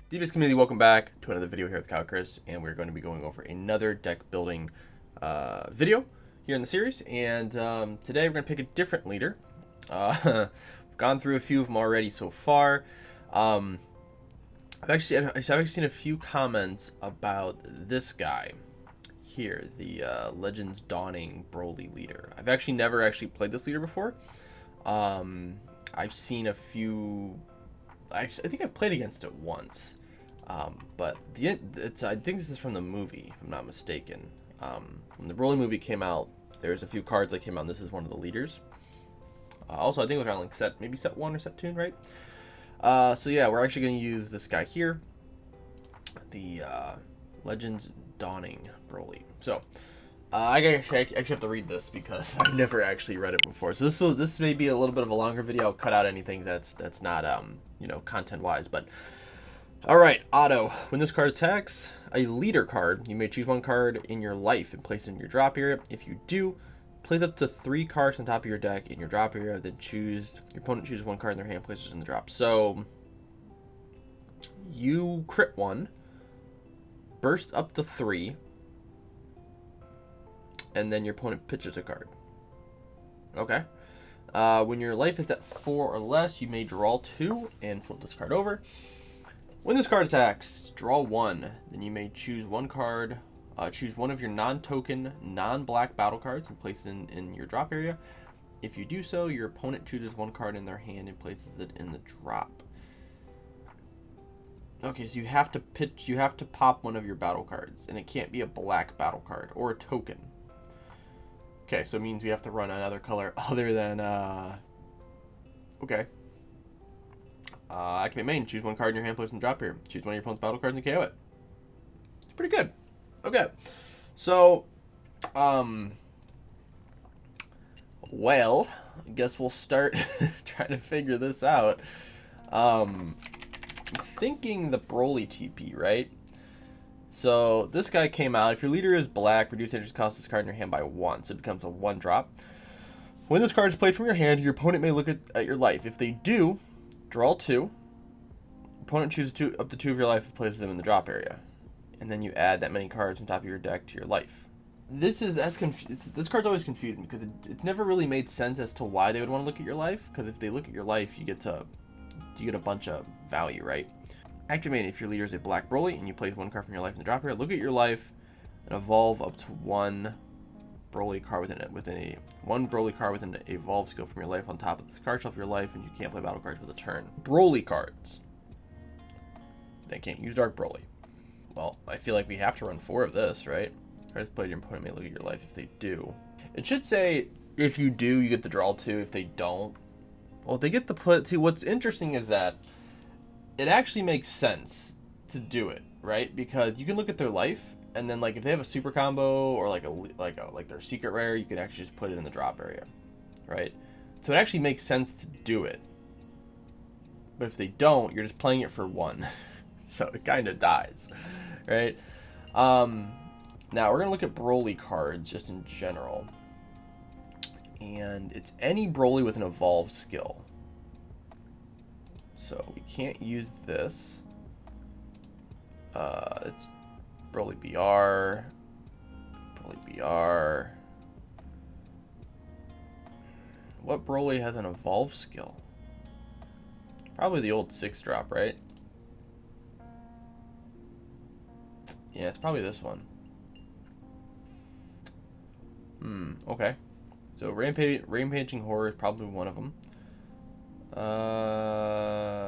DBS community, welcome back to another video here with Chris, and we're going to be going over another deck building video here in the series. And today we're going to pick a different leader. We've gone through a few of them already so far. I've actually seen a few comments about this guy here, the Legends Dawning Broly leader. I've actually never played this leader before. I've seen a few. I think I've played against it once, but I think this is from the movie, if I'm not mistaken. When the Broly movie came out, there's a few cards that came out, and this is one of the leaders. Also, I think it was around like maybe set 1 or set 2, right? So yeah, we're actually going to use this guy here, the Legends Dawning Broly. So I actually have to read this because I've never actually read it before. So this may be a little bit of a longer video. I'll cut out anything that's not content wise. But all right, auto. When this card attacks a leader card, you may choose one card in your life and place it in your drop area. If you do, place up to 3 cards on top of your deck in your drop area. Then your opponent chooses one card in their hand, places it in the drop. So you crit 1, burst up to 3. And then your opponent pitches a card. Okay. When your life is at 4 or less, you may draw 2 and flip this card over. When this card attacks, draw 1. Then you may choose one card. Choose one of your non-token, non-black battle cards and place it in your drop area. If you do so, your opponent chooses one card in their hand and places it in the drop. Okay, so you have to pop one of your battle cards, and it can't be a black battle card or a token. Okay, so it means we have to run another color other than, okay. Activate main. Choose one card in your hand, place in the drop here. Choose one of your opponent's battle cards and KO it. It's pretty good. Okay. So, well, I guess we'll start trying to figure this out. I'm thinking the Broly TP, right? So this guy came out. If your leader is black, reduce energy cost this card in your hand by 1, so it becomes a 1 drop. When this card is played from your hand, your opponent may look at your life. If they do, draw 2. Opponent chooses up to 2 of your life and places them in the drop area, and then you add that many cards on top of your deck to your life. This card's always confusing because it's never really made sense as to why they would want to look at your life. Because if they look at your life, you get a bunch of value, right? Activate if your leader is a black Broly and you place one card from your life in the drop area. Look at your life and evolve up to one Broly card within it. One Broly card within an evolve skill from your life on top of this card shelf of your life, and you can't play battle cards with a turn. Broly cards. They can't use Dark Broly. Well, I feel like we have to run 4 of this, right? Cards played, your opponent may look at your life if they do. It should say if you do, you get to draw 2. If they don't, well, they get to put. See, what's interesting is that it actually makes sense to do it, right? Because you can look at their life, and then like if they have a super combo or like their secret rare, you can actually just put it in the drop area, right? So it actually makes sense to do it. But if they don't, you're just playing it for 1, so it kind of dies, right? Now we're gonna look at Broly cards just in general, and it's any Broly with an evolve skill. So we can't use this. It's Broly BR. What Broly has an evolve skill? Probably the old 6-drop, right? Yeah, it's probably this one. Okay. So Rampaging Horror is probably one of them.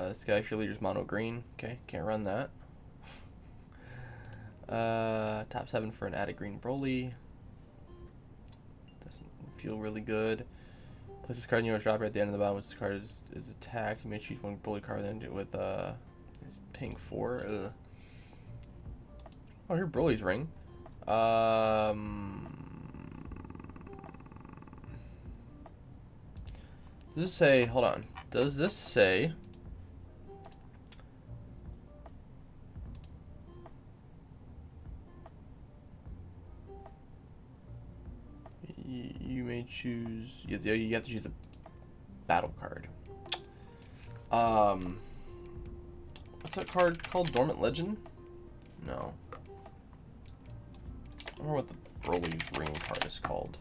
This guy, if your leader's mono green. Okay, can't run that. Top 7 for an added green Broly. Doesn't feel really good. Place this card in your drop at the end of the bottom, which this card is attacked. You may choose one Broly card and end it with his ping 4. Ugh. Oh, here Broly's ring. Does this say, hold on, does this say you may choose, you have to choose a battle card. What's that card called? Dormant Legend? No. I don't remember what the Broly's Ring card is called.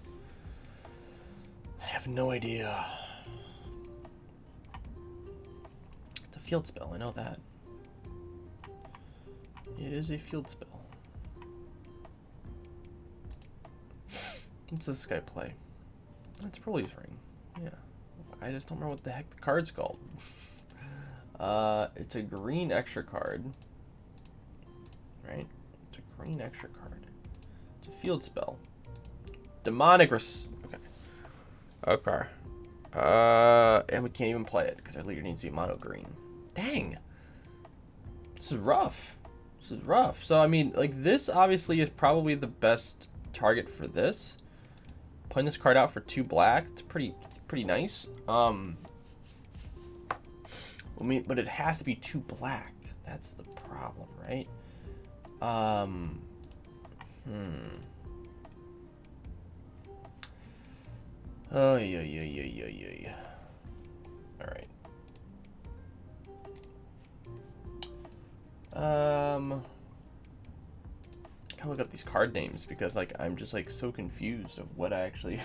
I have no idea. It's a field spell, I know that. It is a field spell. What's this guy play? That's Broly's Ring. Yeah. I just don't remember what the heck the card's called. It's a green extra card. Right? It's a green extra card. It's a field spell. Demonic Okay. And we can't even play it because our leader needs to be mono green. Dang. This is rough. This is rough. So, I mean, like, this obviously is probably the best target for this. Putting this card out for 2 black, it's pretty nice. I mean, but it has to be 2 black. That's the problem, right? Oh, yeah. All right. Gotta look up these card names because, like, I'm just, like, so confused of what actually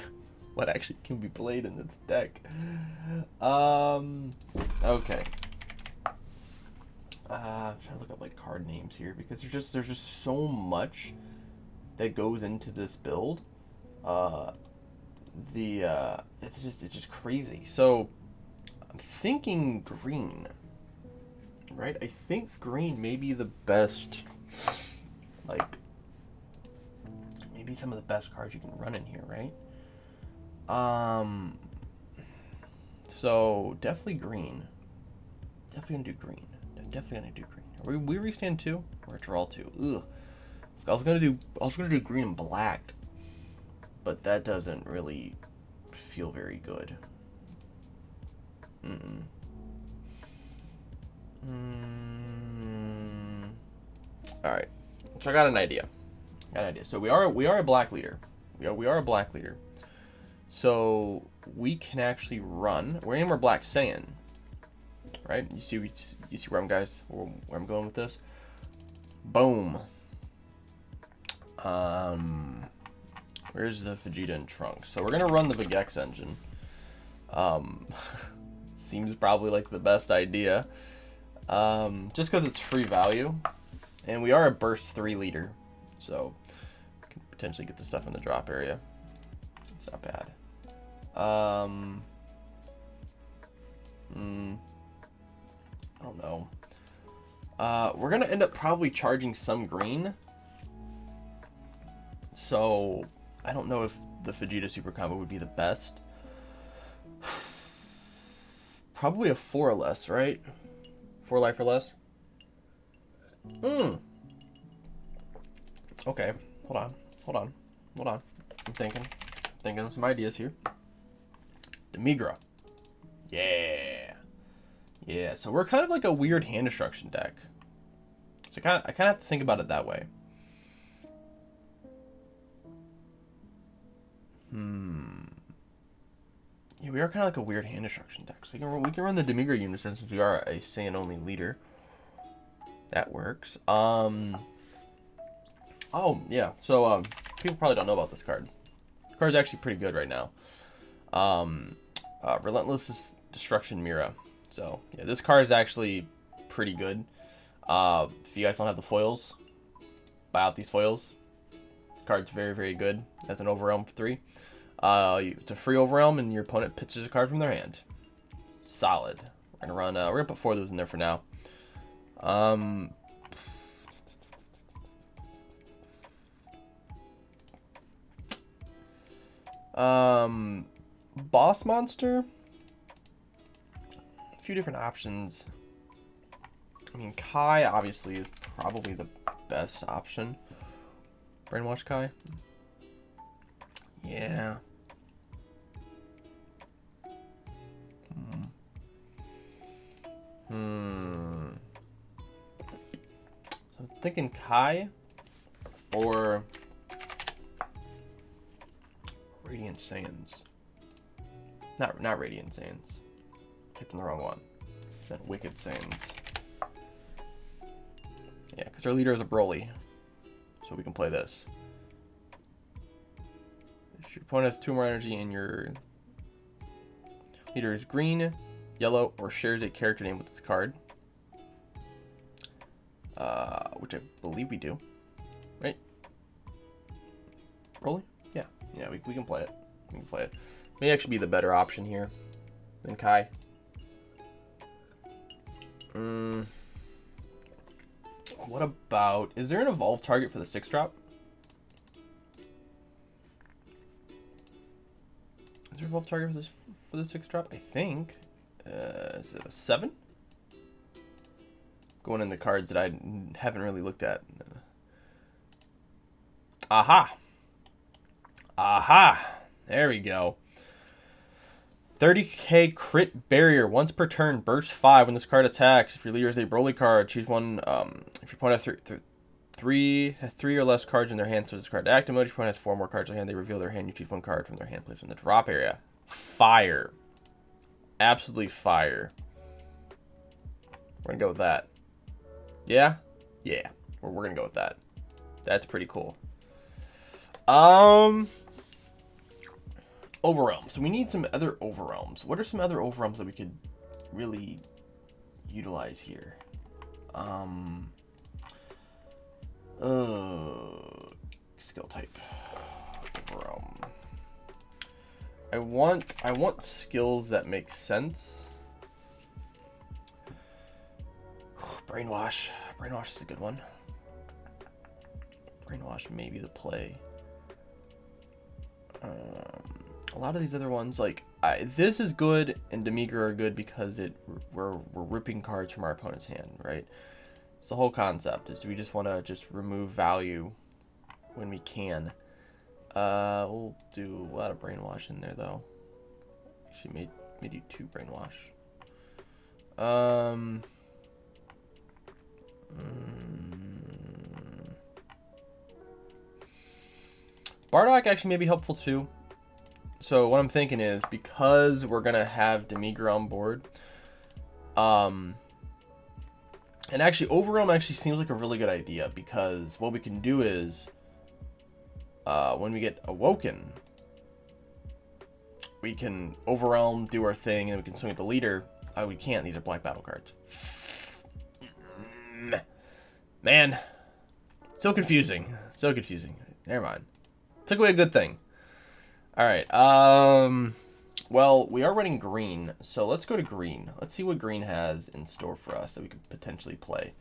can be played in this deck. Okay. I'm trying to look up, like, card names here because there's just so much that goes into this build. It's just crazy. So I'm thinking green, right? I think green may be the best, like, maybe some of the best cards you can run in here, right? So definitely green. Definitely gonna do green. Are we restand 2 or draw 2? Ugh. I was gonna do green and black, but that doesn't really feel very good. All right. So I got an idea. So we are a black leader. We are a black leader. So we can actually run. We're black Saiyan, right? You see where I'm going with this? Boom. Where's the Vegeta and Trunks? So we're gonna run the Vegex engine. Seems probably like the best idea. Just because it's free value, and we are a burst 3 leader, so we can potentially get the stuff in the drop area. It's not bad. I don't know. We're gonna end up probably charging some green. So I don't know if the Vegeta super combo would be the best. Probably a 4 or less, right? 4 life or less. Okay, hold on. I'm thinking of some ideas here. Demigra. Yeah. So we're kind of like a weird hand destruction deck. So I kind of have to think about it that way. Yeah, we are kind of like a weird hand destruction deck. So we can run the Demigra unison since we are a Saiyan only leader. That works. Oh yeah. So people probably don't know about this card. The card's actually pretty good right now. Relentless Destruction Mira. So yeah, this card is actually pretty good. If you guys don't have the foils, buy out these foils. This card's very, very good. That's an Overwhelm for 3. It's a free Overwhelm, and your opponent pitches a card from their hand. Solid. We're gonna put 4 of those in there for now. Boss monster. A few different options. I mean, Kai obviously is probably the best option. Brainwash Kai. Yeah. So I'm thinking Kai or Radiant Saiyans. Not Radiant Saiyans. Picked the wrong one. Said Wicked Saiyans. Yeah, because our leader is a Broly. So we can play this. If your opponent has 2 more energy and your leader is green, yellow, or shares a character name with this card. Which I believe we do. Right? Broly? Yeah. Yeah, we can play it. We can play it. May actually be the better option here than Kai. What about... Is there an evolved target for the 6-drop? Is there an evolved target for the 6-drop? I think. Is it a 7? Going in the cards that I haven't really looked at. Aha! Aha! There we go. 30k crit barrier. Once per turn, burst 5 when this card attacks. If your leader is a Broly card, choose one. If your opponent has three or less cards in their hand, so this card to active mode. If your opponent has 4 more cards in their hand, they reveal their hand. You choose one card from their hand, place in the drop area. Fire. Absolutely fire. We're gonna go with that. Yeah? Yeah. We're gonna go with that. That's pretty cool. Overwhelms. So we need some other overwhelms. What are some other overwhelms that we could really utilize here? Skill type. Overwhelm. I want skills that make sense. Brainwash. Brainwash is a good one. Brainwash may be the play. A lot of these other ones, like this is good and Demigra are good because we're ripping cards from our opponent's hand, right? It's the whole concept is we just want to just remove value when we can. We'll do a lot of brainwash in there though. Actually, may do 2 brainwash. Bardock actually may be helpful too. So what I'm thinking is, because we're gonna have Demigra on board, and actually Overwhelm actually seems like a really good idea, because what we can do is, when we get awoken, we can Overwhelm, do our thing, and we can swing at the leader. We can't. These are black battle cards. Man, so confusing. So confusing. Never mind. Took away a good thing. Alright, well, we are running green, so let's go to green. Let's see what green has in store for us that we could potentially play.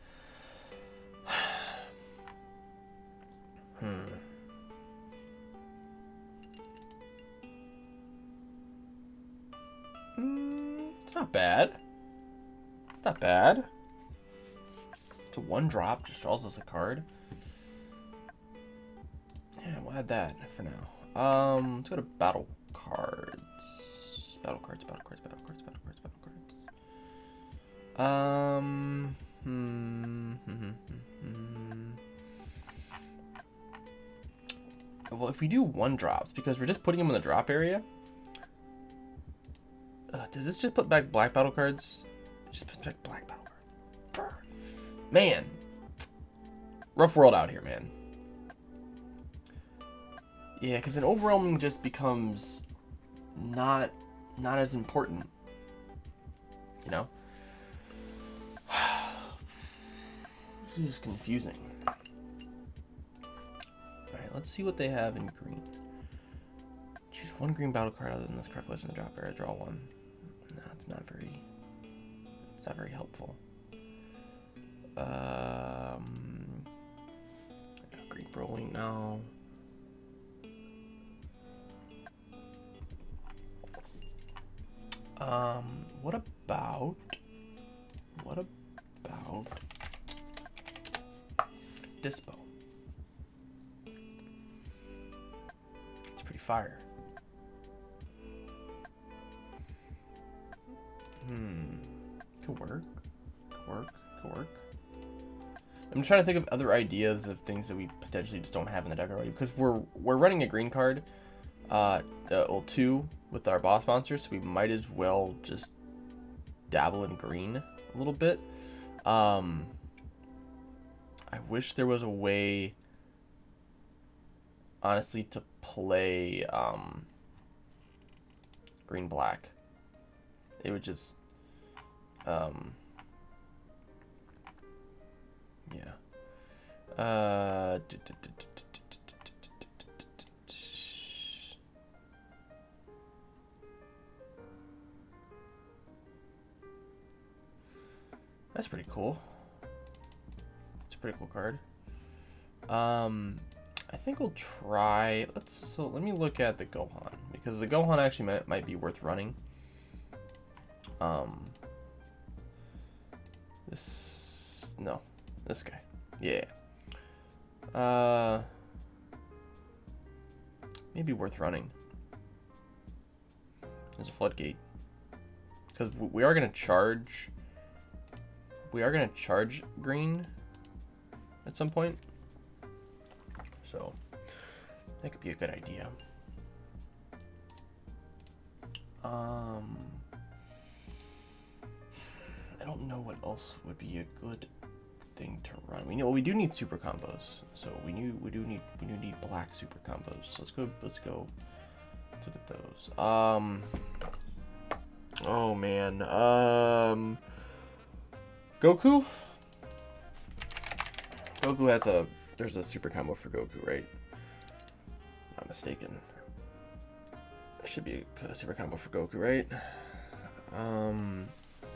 It's not bad. It's not bad. It's a 1-drop, just draws us a card. Yeah, we'll add that for now. Let's go to battle cards. Battle cards. Well, if we do 1-drops, because we're just putting them in the drop area. Does this just put back black battle cards? It just puts back black battle cards. Man. Rough world out here, man. Yeah, because an overwhelming just becomes not as important, you know? This is confusing. Alright, let's see what they have in green. Choose 1 green battle card other than this card placed in the drop area. Draw 1. No, it's not very helpful. Green Broly, no. What about Dispo? It's pretty fire. Could work. I'm trying to think of other ideas of things that we potentially just don't have in the deck already, because we're running a green card, well, 2 with our boss monsters, so we might as well just dabble in green a little bit. I wish there was a way, honestly, to play green black. It would just yeah. That's pretty cool. It's a pretty cool card. I think we'll try. Let me look at the Gohan, because the Gohan actually might be worth running. This guy. Yeah. Maybe worth running. There's a floodgate, because we are gonna charge. We are gonna charge green at some point, so that could be a good idea. I don't know what else would be a good thing to run. We do need super combos, so we do need black super combos. So let's go look at those. Oh man. Goku has there's a super combo for Goku, right? Not mistaken. There should be a super combo for Goku, right?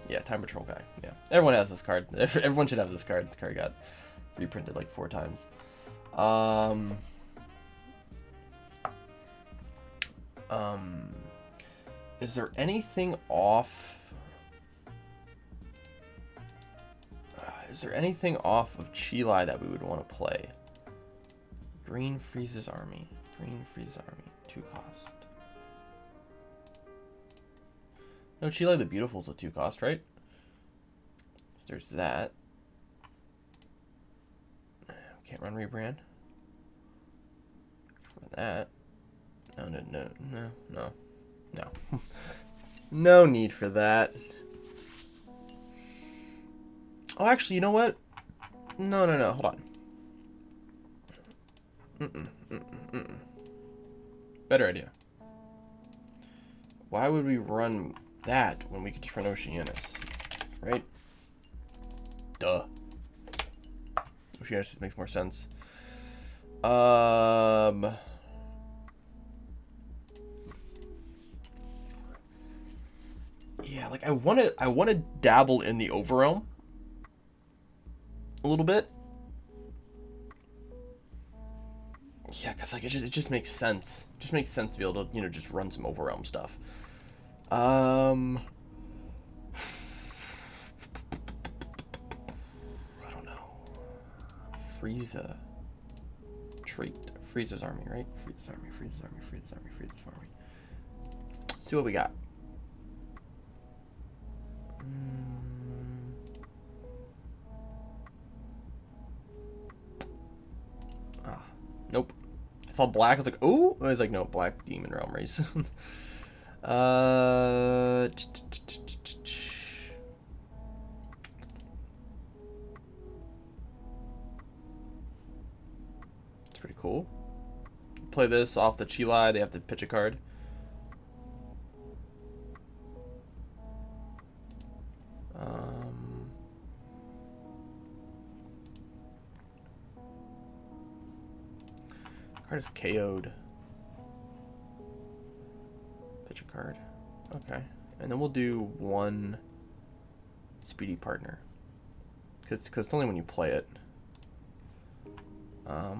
Yeah, Time Patrol guy. Yeah, everyone has this card. Everyone should have this card. The card got reprinted like 4 times. Is there anything off? Is there anything off of Chilai that we would want to play? Green Frieza's Army. 2 cost. No, Chilai the Beautiful is a 2 cost, right? So there's that. Can't run rebrand. For that. No. No need for that. Oh, actually, you know what? No. Hold on. Better idea. Why would we run that when we could just run Oceanus? Right? Duh. Oceanus just makes more sense. Yeah, like I wanna dabble in the Overrealm a little bit. Yeah, because like it just makes sense. It just makes sense to be able to, just run some Overrealm stuff. I don't know. Frieza trait. Frieza's Army, right? Frieza's Army. Let's see what we got. Nope. I saw black. I was like, ooh. I was like, no, black Demon Realm race. It's pretty cool. Play this off the Chilai. They have to pitch a card. Card is KO'd. Pitch a card. Okay. And then we'll do 1 Speedy Partner. Because it's only when you play it. I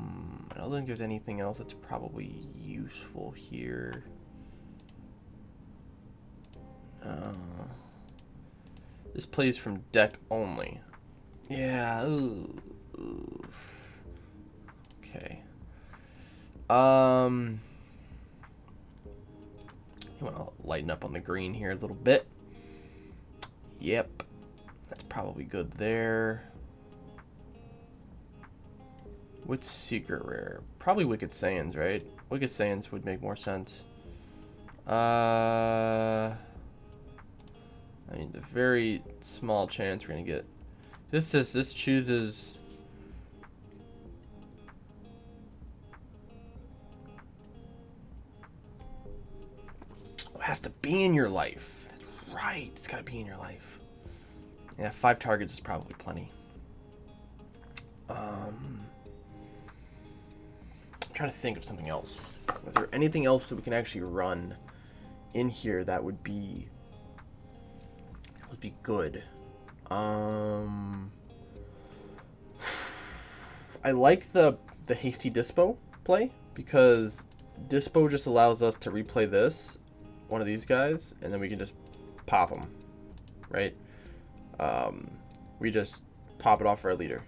don't think there's anything else that's probably useful here. This plays from deck only. Yeah. Ooh. Okay. You want to lighten up on the green here a little bit. Yep. That's probably good there. What's secret rare? Probably Wicked Saiyans, right? Wicked Saiyans would make more sense. I mean, the very small chance we're gonna get. This chooses has to be in your life. That's right. It's got to be in your life. Yeah, 5 targets is probably plenty. I'm trying to think of something else. Is there anything else that we can actually run in here that would be good? I like the hasty dispo play, because dispo just allows us to replay this, one of these guys, and then we can just pop them, right? We just pop it off for our leader,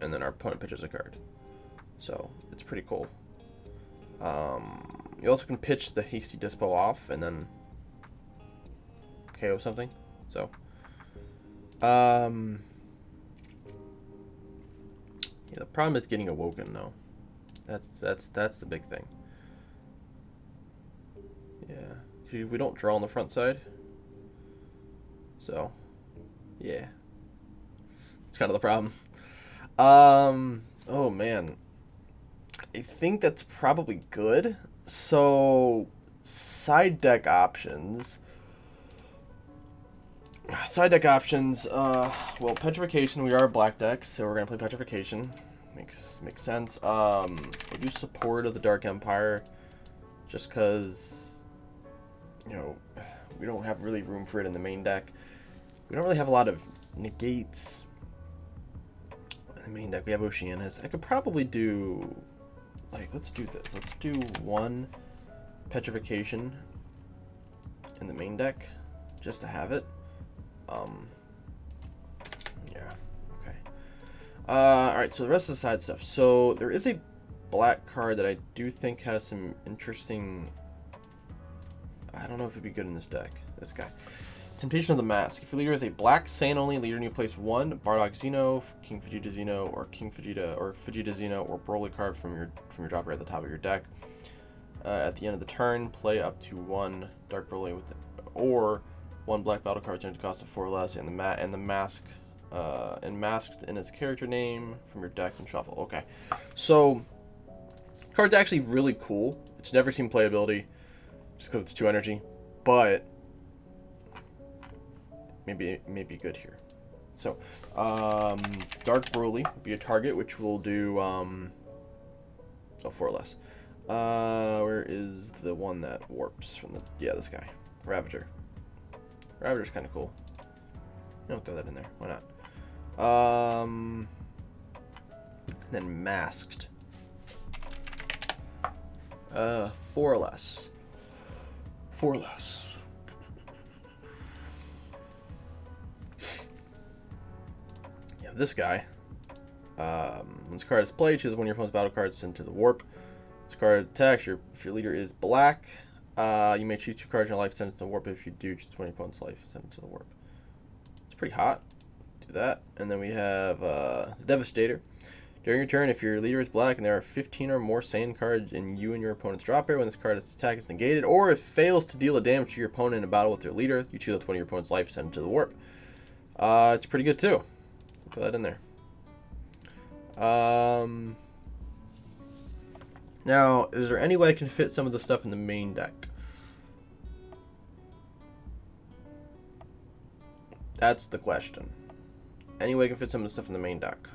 and then our opponent pitches a card. So it's pretty cool. You also can pitch the hasty dispo off and then KO something. So yeah, the problem is getting awoken though. That's the big thing. Yeah, we don't draw on the front side. So yeah, it's kind of the problem. Oh man, I think that's probably good. So side deck options. Well, Petrification, we are a black deck, so we're gonna play Petrification. Makes sense. We do Support of the Dark Empire, just because, you know, we don't have really room for it in the main deck. We don't really have a lot of negates in the main deck. We have Oceanus. I could probably do, like, let's do this. Let's do 1 Petrification in the main deck, just to have it. Yeah, okay. Alright, so the rest of the side stuff. So there is a black card that I do think has some interesting... I don't know if it'd be good in this deck. This guy. Temptation of the Mask. If your leader is a black Saiyan only leader and you place 1 Bardock Xeno, King Vegeta Xeno, or King Vegeta or Vegeta Xeno or Broly card from your dropper at the top of your deck, at the end of the turn, play up to 1 Dark Broly with it, or 1 black battle card change the cost of 4 or less, and the mask and masked in its character name from your deck and shuffle. Okay, so card's actually really cool. It's never seen playability just because it's 2 energy, but maybe good here. So Dark Broly will be a target, which will do 4 or less. Where is the one that warps from the... Yeah, this guy, Ravager. Ravager's kind of cool. I'll throw that in there. Why not? Then Masked. 4 or less. 4 or less. Yeah, this guy. When this card is played, choose one of your opponent's battle cards sent to the warp. This card attacks if your leader is black. You may choose 2 cards in your life, send it to the warp. If you do, choose 20 opponent's life, send it to the warp. It's pretty hot. Do that. And then we have Devastator. During your turn, if your leader is black and there are 15 or more Saiyan cards in you and your opponent's drop area, when this card's attack is negated, or it fails to deal a damage to your opponent in a battle with their leader, you choose up to 20 of your opponent's life, send it to the warp. It's pretty good too. Put that in there. Now, is there any way I can fit some of the stuff in the main deck? That's the question. Any way I can fit some of the stuff in the main deck?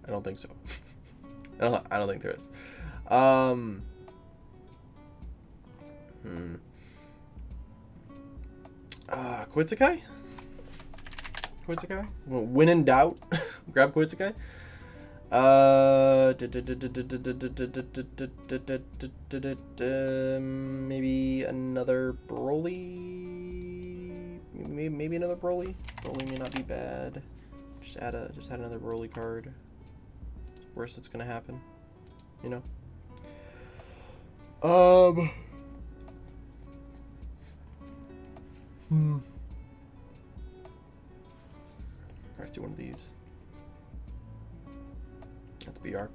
I don't think so. I don't think there is. Koitsukai? Koitsukai? When in doubt, grab Koitsukai. Maybe another Broly. Maybe another Broly. Broly may not be bad. Just add another Broly card. Worst that's gonna happen, you know. Let's do one of these. That's BR.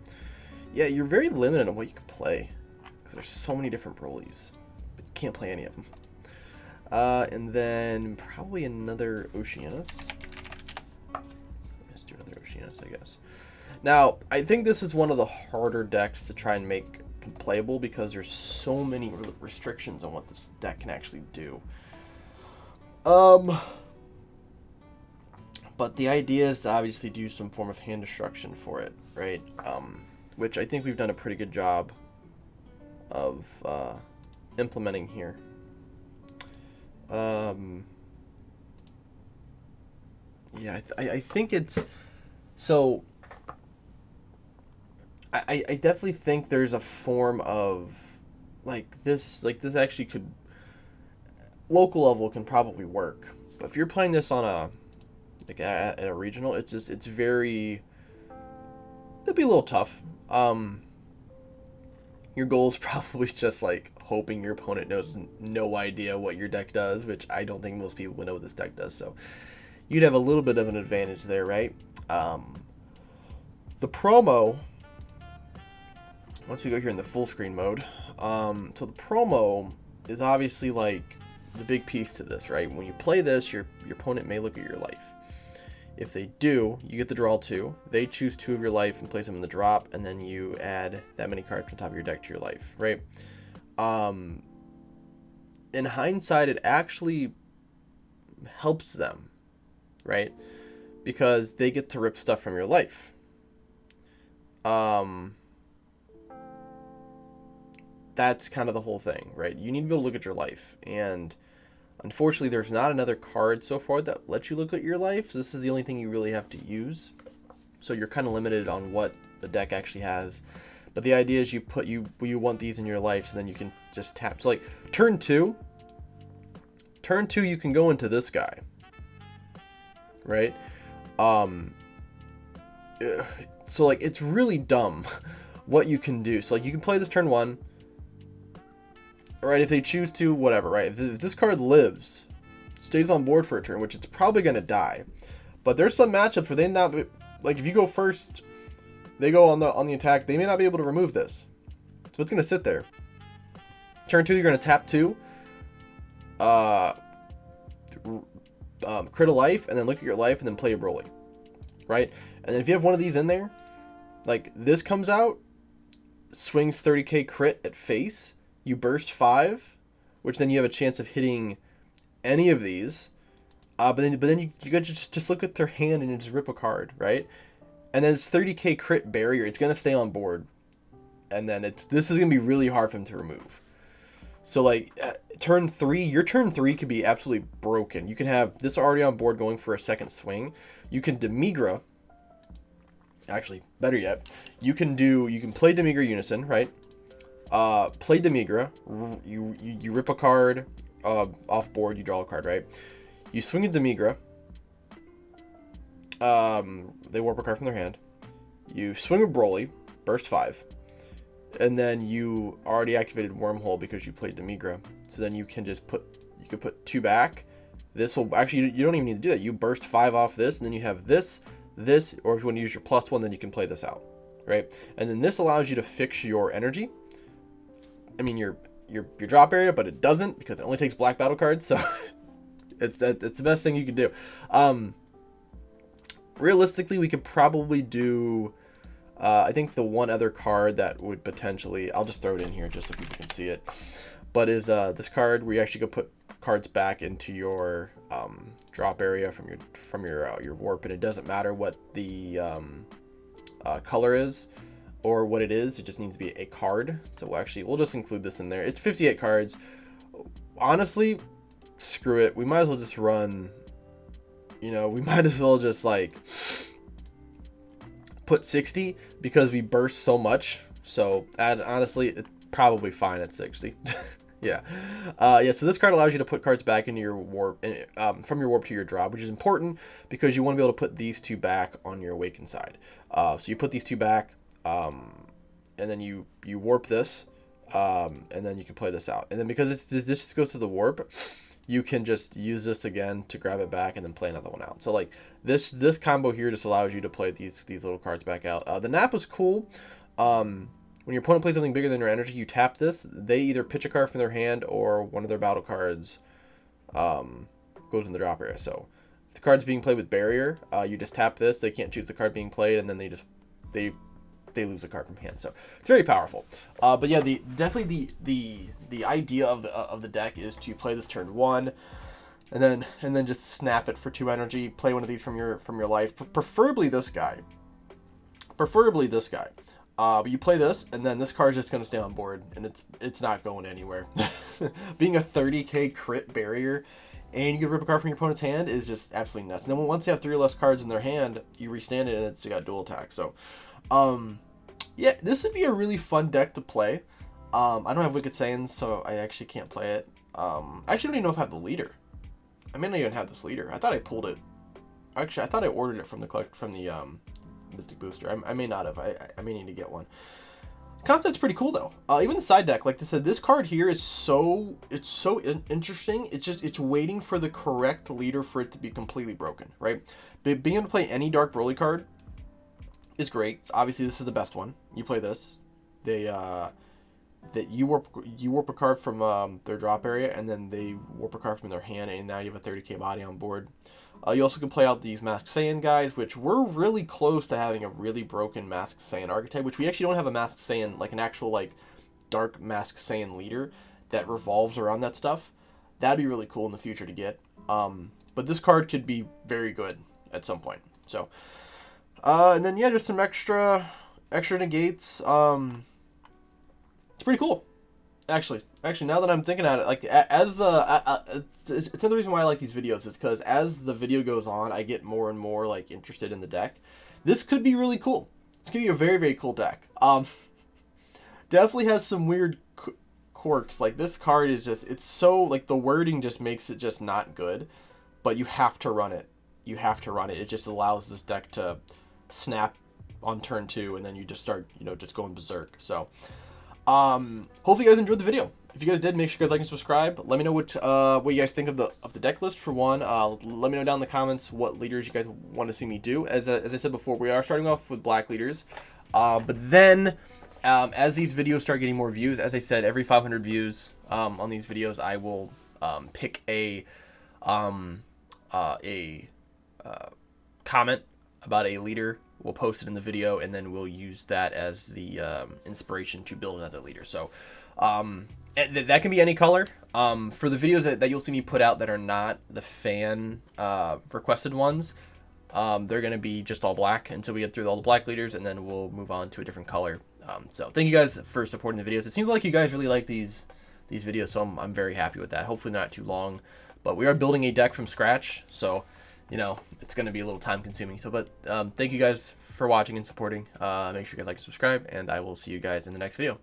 Yeah, you're very limited on what you can play. There's so many different Brolys, but you can't play any of them. And then probably another Oceanus. Let's do another Oceanus, I guess. Now, I think this is one of the harder decks to try and make playable because there's so many restrictions on what this deck can actually do. But the idea is to obviously do some form of hand destruction for it, right? Which I think we've done a pretty good job of implementing here. Yeah, I think it's... So, I definitely think there's a form of... this actually could... Local level can probably work. But if you're playing this on a... at a regional, it's very... It'll be a little tough. Your goal is probably just hoping your opponent knows no idea what your deck does, which I don't think most people would know what this deck does. So you'd have a little bit of an advantage there, right? The promo, once we go here in the full screen mode, so the promo is obviously the big piece to this, right? When you play this, your opponent may look at your life. If they do, you get to draw 2. They choose 2 of your life and place them in the drop, and then you add that many cards on top of your deck to your life, right? In hindsight, it actually helps them, right? Because they get to rip stuff from your life. That's kind of the whole thing, right? You need to be able to look at your life, and unfortunately, there's not another card so far that lets you look at your life. So this is the only thing you really have to use. So you're kind of limited on what the deck actually has. But the idea is you want these in your life, so then you can just tap. So turn 2, you can go into this guy, right? So it's really dumb what you can do. So you can play this turn 1. Right, if they choose to, whatever, right? If this card lives, stays on board for a turn, which it's probably going to die. But there's some matchups where they not be, if you go first, they go on the attack, they may not be able to remove this. So it's going to sit there. Turn 2, you're going to tap 2. Crit a life, and then look at your life, and then play a Broly. Right? And then if you have one of these in there, this comes out, swings 30k crit at face, you burst 5, which then you have a chance of hitting any of these. But then you got to just look at their hand and just rip a card, right? And then it's 30k crit barrier. It's going to stay on board. And then this is going to be really hard for him to remove. So turn 3, your turn 3 could be absolutely broken. You can have this already on board going for a second swing. You can Demigra. Actually, better yet, you can play Demigra Unison, right? Play Demigra, you rip a card off board, you draw a card, right? You swing a Demigra, they warp a card from their hand, you swing a Broly, burst 5, and then you already activated Wormhole because you played Demigra, so then you can just put 2 back. This will, actually, you don't even need to do that, you burst 5 off this, and then you have this, or if you want to use your +1, then you can play this out, right? And then this allows you to fix your energy. I mean, your drop area, but it doesn't because it only takes black battle cards. So it's the best thing you can do. Realistically, we could probably do. I think the one other card that would potentially, I'll just throw it in here just so people can see it. But is this card where you actually go put cards back into your drop area from your warp, and it doesn't matter what the color is. Or what it is, it just needs to be a card. So we'll just include this in there. It's 58 cards. Honestly, screw it. We might as well just run, we might as well just put 60 because we burst so much. So honestly, it's probably fine at 60. Yeah. So this card allows you to put cards back into your warp, from your warp to your drop, which is important because you want to be able to put these 2 back on your awakened side. So you put these 2 back. And then you warp this, and then you can play this out. And then because this goes to the warp, you can just use this again to grab it back and then play another one out. So this combo here just allows you to play these little cards back out. The nap is cool. When your opponent plays something bigger than your energy, you tap this. They either pitch a card from their hand or one of their battle cards goes in the drop area. So if the card's being played with barrier, you just tap this. They can't choose the card being played, and then they just they lose a card from hand. So it's very powerful. But yeah, definitely the idea of the deck is to play this turn 1, and then just snap it for 2 energy. Play one of these from your life, preferably this guy. But you play this, and then this card's just gonna stay on board, and it's not going anywhere. Being a 30k crit barrier, and you can rip a card from your opponent's hand is just absolutely nuts. And then once they have 3 or less cards in their hand, you restand it, and it's got dual attack. So, yeah, this would be a really fun deck to play. I don't have Wicked Saiyans, so I actually can't play it. I actually don't even know if I have the leader. I may not even have this leader. I thought I pulled it. Actually, I thought I ordered it from the Mystic Booster. I may not have. I may need to get one. Concept's pretty cool though. Even the side deck, like I said, this card here is so interesting. It's waiting for the correct leader for it to be completely broken, right? But being able to play any Dark Broly card is great. Obviously, this is the best one. You play this, that you warp a card from their drop area, and then they warp a card from their hand, and now you have a 30k body on board. You also can play out these Masked Saiyan guys, which we're really close to having a really broken Masked Saiyan archetype, which we actually don't have a Masked Saiyan, like an actual like dark Masked Saiyan leader that revolves around that stuff. That'd be really cool in the future to get. But this card could be very good at some point. So, and then yeah, just some extra negates. It's pretty cool. Actually, now that I'm thinking about it, like it's another reason why I like these videos is because as the video goes on, I get more and more like interested in the deck. This could be really cool. This could be a very, very cool deck. Definitely has some weird quirks. Like this card is just, it's so like the wording just makes it just not good, but you have to run it. You have to run it. It just allows this deck to snap on turn 2, and then you just start, just going berserk. So. Hopefully you guys enjoyed the video. If you guys did, make sure you guys like and subscribe. Let me know what you guys think of the deck list for one. Let me know down in the comments what leaders you guys want to see me do. As I said before, we are starting off with black leaders. But then, as these videos start getting more views, as I said, every 500 views on these videos, I will pick a comment about a leader. We'll post it in the video, and then we'll use that as the inspiration to build another leader. So that can be any color. For the videos that you'll see me put out that are not the fan requested ones, they're going to be just all black until we get through all the black leaders, and then we'll move on to a different color. So thank you guys for supporting the videos. It seems like you guys really like these videos, so I'm very happy with that. Hopefully not too long, but we are building a deck from scratch, so it's going to be a little time consuming. So, but thank you guys for watching and supporting. Make sure you guys like and subscribe, and I will see you guys in the next video.